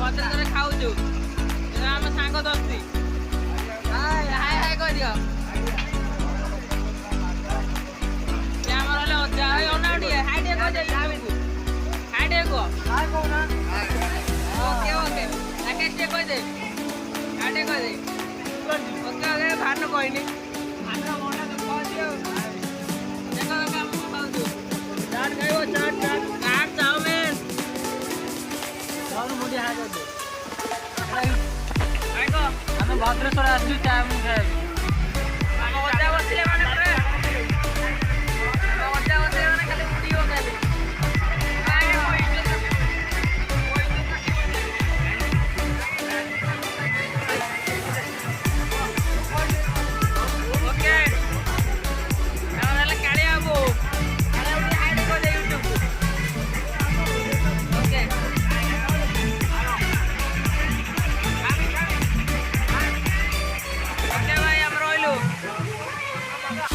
ଭଦ୍ରକରେ ଖାଉଛୁ ଆମ ସାଙ୍ଗ ଦୋସ୍ତି ହାଇ ହାଇ ହାଇ କହିଦିଅ ଆମର ହେଲେ ଅଜା ଅନା ଟିକେ ହାଇ ଟିକେ କହିଦେ ହାଇ ଟିକେ କୁହ ଓକେ ଓକେ ରାକେଶ ଟିକେ କହିଦେ ହାଇ ଟିକେ କହିଦେ ଓକେ ଓକେ ଭାନୁ କହିନି ଭାନୁ ମଣ୍ଡା ତ କହୁଛି ଆଉ ଦେଖ ଦେଖ ଆମେ ଖାଉଛୁ ଚାଟ ଖାଇବ ଚାଟ ଚାଟ ଚାଟ ଚାଉମିନ ମୁଢି ହାଇ କରିଦେ ଆମେ ଭଦ୍ରେଶ୍ୱର ଆସିଛୁ ଚାଉମିନ ଖାଇବାକୁ ଆମ ଅଜା ବସିଲେ ମାନେ